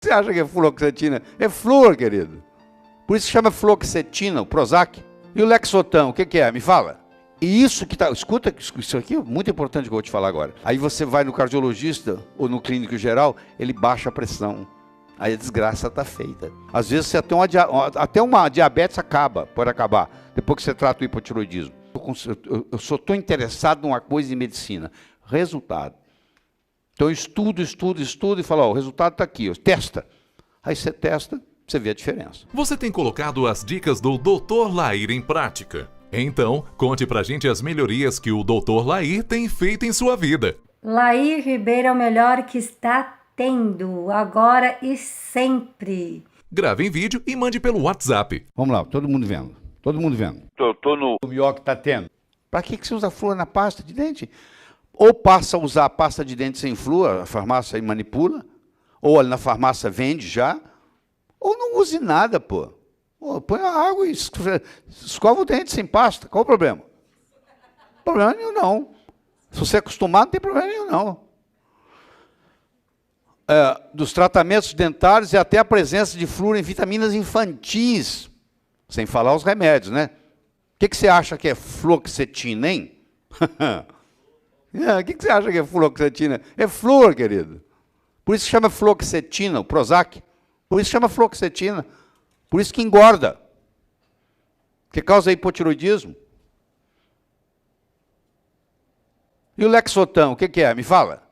você acha que é fluoxetina? É flúor, querido. Por isso que chama fluoxetina, o Prozac. E o Lexotan, o que é? Me fala. E isso que tá... Escuta, isso aqui é muito importante que eu vou te falar agora. Aí você vai no cardiologista ou no clínico geral, ele baixa a pressão. Aí a desgraça está feita. Às vezes até uma diabetes pode acabar, depois que você trata o hipotiroidismo. Eu só estou interessado numa coisa em medicina. Resultado. Então eu estudo e falo, ó, o resultado está aqui, testa. Aí você testa, você vê a diferença. Você tem colocado as dicas do Dr. Lair em prática? Então, conte pra gente as melhorias que o Dr. Lair tem feito em sua vida. Lair Ribeiro é o melhor que está tendo, agora e sempre. Grave em vídeo e mande pelo WhatsApp. Vamos lá, todo mundo vendo. Todo mundo vendo. Tô no... O melhor que está tendo. Para que você usa flúor na pasta de dente? Ou passa a usar a pasta de dente sem flúor, a farmácia aí manipula, ou na farmácia vende já, ou não use nada, pô. Põe a água e escova o dente sem pasta. Qual o problema? Problema nenhum, não. Se você é acostumado, não tem problema nenhum, não. Dos tratamentos dentários e até a presença de flúor em vitaminas infantis, sem falar os remédios, né? O que você acha que é fluoxetina, hein? O que você acha que é fluoxetina? É flúor, querido. Por isso que chama fluoxetina, o Prozac. Por isso que chama fluoxetina. Por isso que engorda. Que causa hipotiroidismo. E o Lexotan, o que é? Me fala.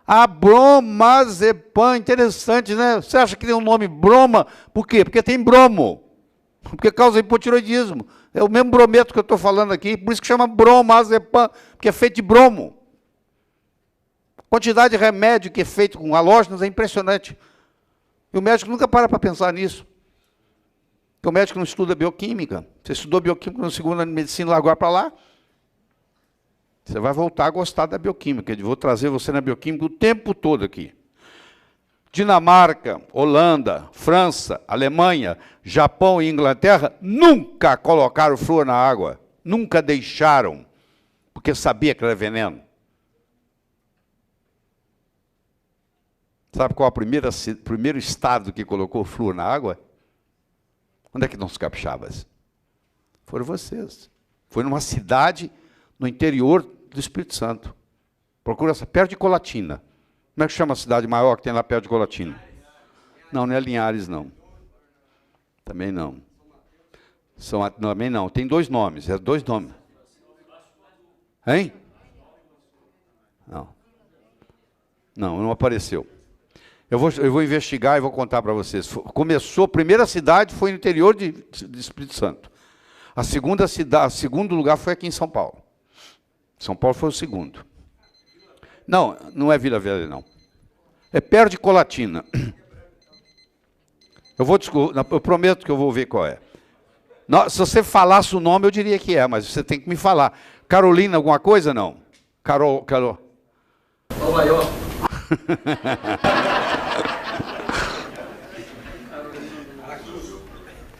A bromazepam, interessante, né? Você acha que tem um nome broma? Por quê? Porque tem bromo. Porque causa hipotiroidismo. É o mesmo brometo que eu estou falando aqui, por isso que chama bromazepam, porque é feito de bromo. A quantidade de remédio que é feito com halógenos é impressionante. E o médico nunca para pensar nisso. Porque o médico não estuda bioquímica. Você estudou bioquímica no segundo ano de medicina, largou para lá, você vai voltar a gostar da bioquímica. Eu vou trazer você na bioquímica o tempo todo aqui. Dinamarca, Holanda, França, Alemanha, Japão e Inglaterra nunca colocaram flúor na água. Nunca deixaram, porque sabia que era veneno. Sabe qual é o primeiro estado que colocou flúor na água? Onde é que estão os capixabas? Foram vocês. Foi numa cidade no interior do Espírito Santo. Procura perto de Colatina. Como é que chama a cidade maior que tem lá perto de Colatina? Não, não é Linhares, não. Também não. Também não. Tem dois nomes. É dois nomes. Hein? Não. Não apareceu. Eu vou investigar e vou contar para vocês. Começou, a primeira cidade foi no interior de Espírito Santo. A segunda cidade, o segundo lugar foi aqui em São Paulo. São Paulo foi o segundo. Não, não é Vila Velha, não. É perto de Colatina. Eu prometo que eu vou ver qual é. Não, se você falasse o nome, eu diria que é, mas você tem que me falar. Carolina, alguma coisa, não? Carol. O maior.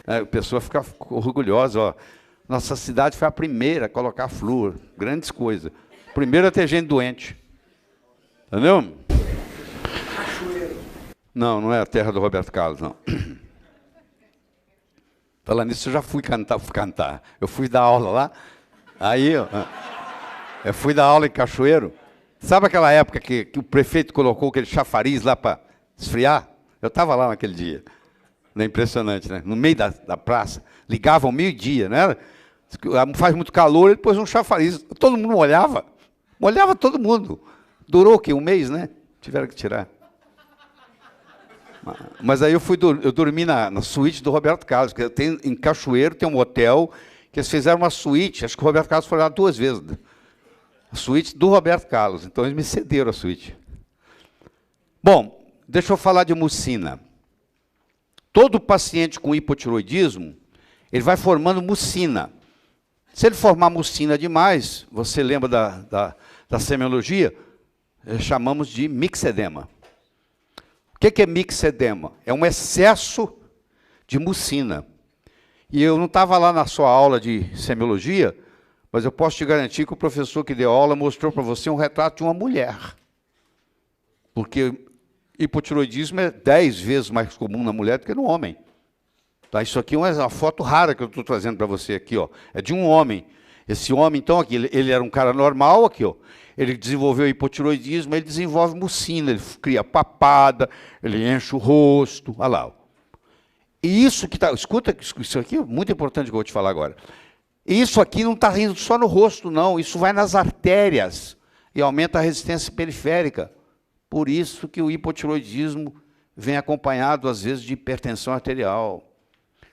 A pessoa fica orgulhosa, ó. Nossa cidade foi a primeira a colocar flúor. Grandes coisas. Primeiro a ter gente doente. Entendeu? Não é a terra do Roberto Carlos, não. Falando nisso, eu já fui cantar. Eu fui dar aula lá. Aí, eu fui dar aula em Cachoeiro. Sabe aquela época que o prefeito colocou aquele chafariz lá para esfriar? Eu estava lá naquele dia. Não é impressionante, né? No meio da praça. Ligavam meio-dia, não era? Faz muito calor, ele pôs um chafariz. Todo mundo molhava. Molhava todo mundo. Durou o quê? Um mês, né? Tiveram que tirar. Mas aí eu dormi na suíte do Roberto Carlos, que em Cachoeiro tem um hotel que eles fizeram uma suíte, acho que o Roberto Carlos foi lá 2 vezes. A suíte do Roberto Carlos, então eles me cederam a suíte. Bom, deixa eu falar de mucina. Todo paciente com hipotiroidismo, ele vai formando mucina. Se ele formar mucina demais, você lembra da semiologia? Chamamos de mixedema. O que é mixedema? É um excesso de mucina. E eu não estava lá na sua aula de semiologia, mas eu posso te garantir que o professor que deu aula mostrou para você um retrato de uma mulher. Porque Hipotiroidismo é 10 vezes mais comum na mulher do que no homem. Tá? Isso aqui é uma foto rara que eu estou trazendo para você aqui, ó. É de um homem. Esse homem, então, aqui, ele era um cara normal, aqui, ó. Ele desenvolveu hipotiroidismo, ele desenvolve mucina, ele cria papada, ele enche o rosto, olha lá. Ó. E isso que está... Escuta, isso aqui é muito importante que eu vou te falar agora. Isso aqui não está indo só no rosto, não. Isso vai nas artérias e aumenta a resistência periférica. Por isso que o hipotiroidismo vem acompanhado, às vezes, de hipertensão arterial.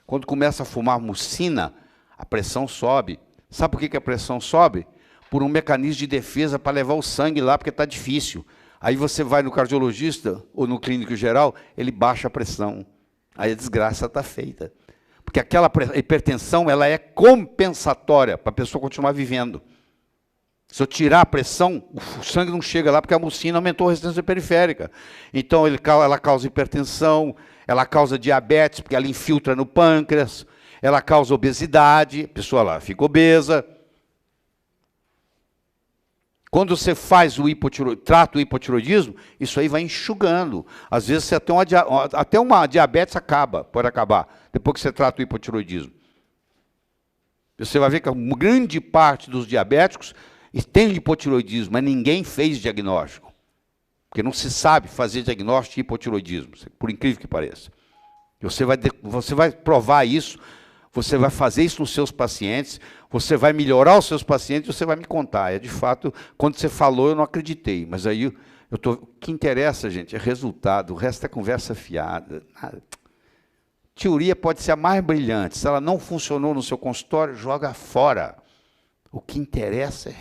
Quando começa a fumar mucina, a pressão sobe. Sabe por que a pressão sobe? Por um mecanismo de defesa para levar o sangue lá, porque está difícil. Aí você vai no cardiologista ou no clínico geral, ele baixa a pressão. Aí a desgraça está feita. Porque aquela hipertensão ela é compensatória para a pessoa continuar vivendo. Se eu tirar a pressão, o sangue não chega lá porque a mucina aumentou a resistência periférica. Então ela causa hipertensão, ela causa diabetes, porque ela infiltra no pâncreas, ela causa obesidade, a pessoa lá fica obesa. Quando você faz trata o hipotiroidismo, isso aí vai enxugando. Às vezes até uma diabetes pode acabar, depois que você trata o hipotiroidismo. Você vai ver que uma grande parte dos diabéticos tem hipotiroidismo, mas ninguém fez diagnóstico. Porque não se sabe fazer diagnóstico de hipotiroidismo, por incrível que pareça. Você vai provar isso, você vai fazer isso nos seus pacientes, você vai melhorar os seus pacientes, você vai me contar. De fato, quando você falou, eu não acreditei. Mas aí, o que interessa, gente, é resultado. O resto é conversa fiada. Teoria pode ser a mais brilhante. Se ela não funcionou no seu consultório, joga fora. O que interessa é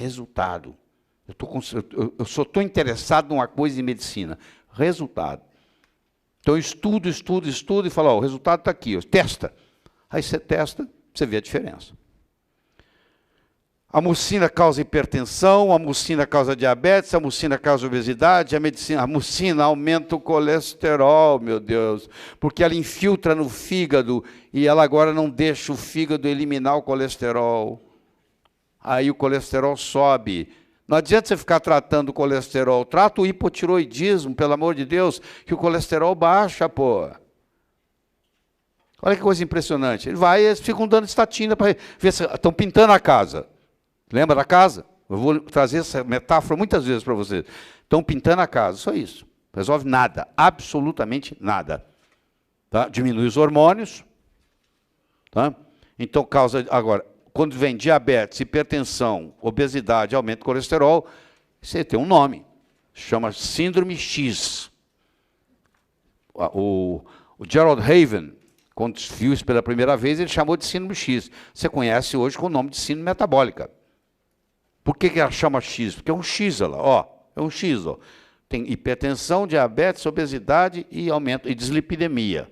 eu só estou interessado numa coisa em medicina. Resultado. Então, eu estudo e falo, o resultado está aqui. Testa. Aí você testa, você vê a diferença. A mucina causa hipertensão, a mucina causa diabetes, a mucina causa obesidade, a mucina aumenta o colesterol, meu Deus, porque ela infiltra no fígado e ela agora não deixa o fígado eliminar o colesterol. Aí o colesterol sobe. Não adianta você ficar tratando o colesterol, trata o hipotiroidismo, pelo amor de Deus, que o colesterol baixa, pô. Olha que coisa impressionante. Eles ficam dando estatina para ver se estão pintando a casa. Lembra da casa? Eu vou trazer essa metáfora muitas vezes para vocês. Estão pintando a casa, só isso. Resolve nada, absolutamente nada. Tá? Diminui os hormônios. Tá? Então, causa... Agora, quando vem diabetes, hipertensão, obesidade, aumento do colesterol, você tem um nome. Chama síndrome X. O Gerald Haven, quando viu isso pela primeira vez, ele chamou de síndrome X. Você conhece hoje com o nome de síndrome metabólica. Por que ela chama X? Porque é um X, olha lá, ó, é um X. Ó. Tem hipertensão, diabetes, obesidade e aumento, e dislipidemia.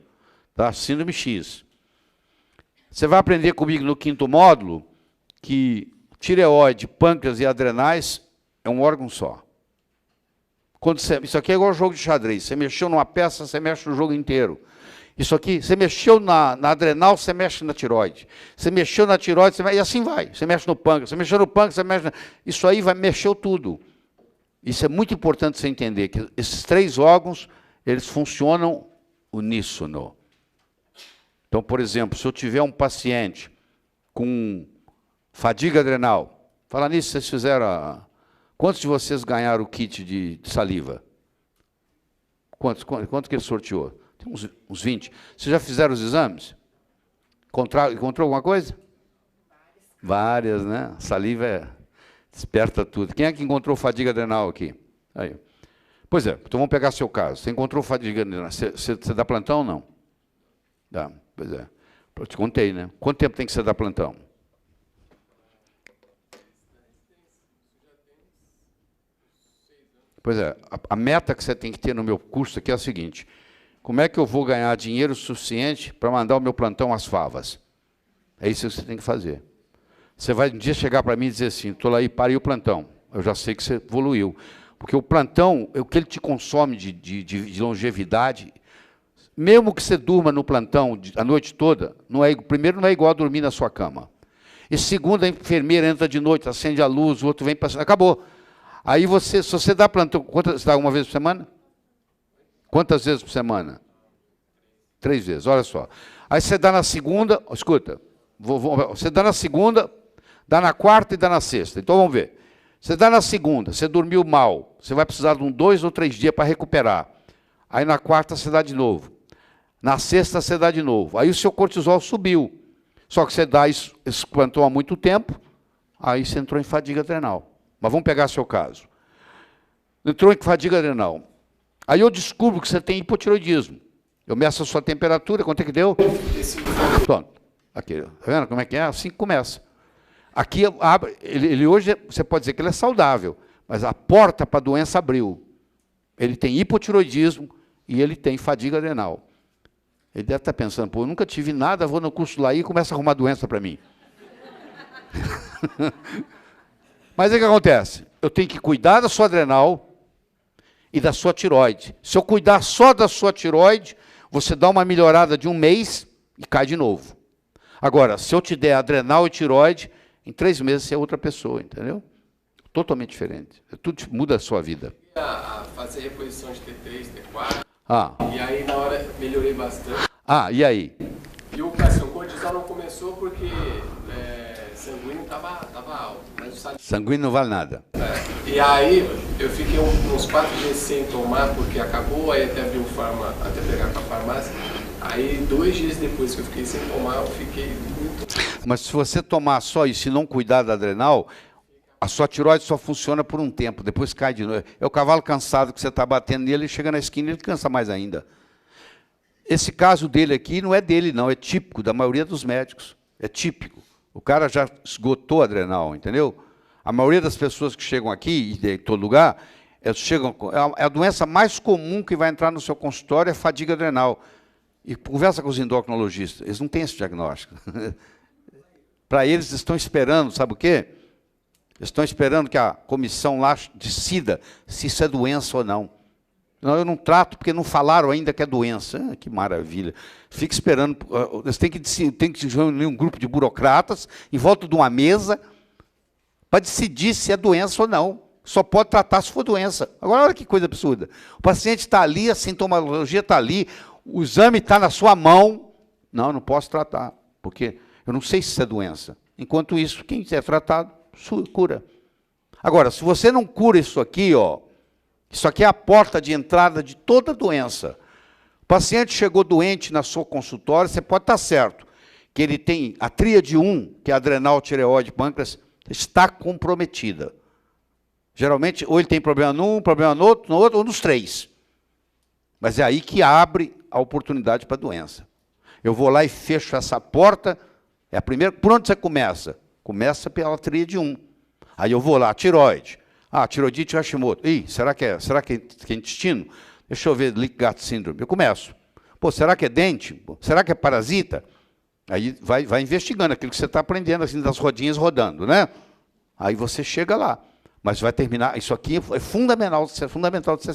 Tá? Síndrome X. Você vai aprender comigo no 5º módulo que tireoide, pâncreas e adrenais é um órgão só. Isso aqui é igual ao jogo de xadrez. Você mexeu numa peça, você mexe no jogo inteiro. Isso aqui, você mexeu na adrenal, você mexe na tireoide. Você mexeu na tireoide, e assim vai. Você mexe no pâncreas, você mexeu no pâncreas, você mexe... Isso aí mexeu tudo. Isso é muito importante você entender, que esses 3 órgãos, eles funcionam uníssono. Então, por exemplo, se eu tiver um paciente com fadiga adrenal, falar nisso, vocês fizeram... Quantos de vocês ganharam o kit de saliva? Quanto que ele sorteou? Tem uns 20. Vocês já fizeram os exames? Encontrou alguma coisa? Várias, né? Saliva desperta tudo. Quem é que encontrou fadiga adrenal aqui? Aí. Pois é, então vamos pegar seu caso. Você encontrou fadiga adrenal. Você dá plantão ou não? Dá, pois é. Eu te contei, né? Quanto tempo tem que você dar plantão? Pois é, a meta que você tem que ter no meu curso aqui é a seguinte: como é que eu vou ganhar dinheiro suficiente para mandar o meu plantão às favas? É isso que você tem que fazer. Você vai um dia chegar para mim e dizer assim, estou lá e parei o plantão. Eu já sei que você evoluiu. Porque o plantão, o que ele te consome de longevidade, mesmo que você durma no plantão a noite toda, primeiro não é igual a dormir na sua cama. E segundo, a enfermeira entra de noite, acende a luz, o outro vem passando, acabou. Aí se você dá plantão, você dá uma vez por semana? Quantas vezes por semana? 3 vezes, olha só. Aí você dá na segunda, escuta, você dá na segunda, dá na quarta e dá na sexta. Então vamos ver. Você dá na segunda, você dormiu mal, você vai precisar de 2 ou 3 dias para recuperar. Aí na quarta você dá de novo. Na sexta você dá de novo. Aí o seu cortisol subiu. Só que você dá isso, plantou há muito tempo, aí você entrou em fadiga adrenal. Mas vamos pegar seu caso. Entrou em fadiga adrenal. Aí eu descubro que você tem hipotiroidismo. Eu meço a sua temperatura, quanto é que deu? Pronto. Aqui, tá vendo como é que é? Assim que começa. Aqui, ele hoje, você pode dizer que ele é saudável, mas a porta para a doença abriu. Ele tem hipotiroidismo e ele tem fadiga adrenal. Ele deve estar pensando, pô, eu nunca tive nada, vou no curso lá e começa a arrumar doença para mim. Mas o que acontece? Eu tenho que cuidar da sua adrenal e da sua tireoide. Se eu cuidar só da sua tireoide, você dá uma melhorada de 1 mês e cai de novo. Agora, se eu te der adrenal e tireoide, em 3 meses você é outra pessoa, entendeu? Totalmente diferente. Tudo muda a sua vida. A fazer reposição de T3, T4. E aí na hora melhorei bastante. E aí? E o cortisol não começou porque sanguíneo estava alto. Mas o sanguíneo não vale nada. E aí eu fiquei uns 4 dias sem tomar, porque acabou, aí até abrir até pegar com a farmácia. Aí 2 dias depois que eu fiquei sem tomar, eu fiquei muito... Mas se você tomar só isso e não cuidar da adrenal, a sua tireoide só funciona por um tempo, depois cai de novo. É o cavalo cansado que você está batendo nele, ele chega na esquina e ele cansa mais ainda. Esse caso dele aqui não é dele, não, é típico da maioria dos médicos. É típico. O cara já esgotou a adrenal, entendeu? A maioria das pessoas que chegam aqui, e em todo lugar, é a doença mais comum que vai entrar no seu consultório, é fadiga adrenal. E conversa com os endocrinologistas, eles não têm esse diagnóstico. Para eles, estão esperando, sabe o quê? Estão esperando que a comissão lá decida se isso é doença ou não. Não, eu não trato porque não falaram ainda que é doença. Que maravilha. Fica esperando. Eles têm que reunir um grupo de burocratas em volta de uma mesa para decidir se é doença ou não. Só pode tratar se for doença. Agora, olha que coisa absurda. O paciente está ali, a sintomatologia está ali, o exame está na sua mão. Não, eu não posso tratar, porque eu não sei se isso é doença. Enquanto isso, quem é tratado, cura. Agora, se você não cura isso aqui, isso aqui é a porta de entrada de toda doença. O paciente chegou doente na sua consultório, você pode estar certo que ele tem a tríade 1, que é adrenal, tireoide, pâncreas, está comprometida. Geralmente, ou ele tem problema num, problema no outro, ou nos 3. Mas é aí que abre a oportunidade para a doença. Eu vou lá e fecho essa porta, é a primeira. Por onde você começa? Começa pela tríade 1. Aí eu vou lá, tireoide. Tiroidite Hashimoto. Será que é intestino? Deixa eu ver, leaky gut syndrome. Eu começo. Será que é dente? Será que é parasita? Aí vai investigando aquilo que você está aprendendo, assim, das rodinhas rodando, né? Aí você chega lá. Mas vai terminar, isso aqui é fundamental de ser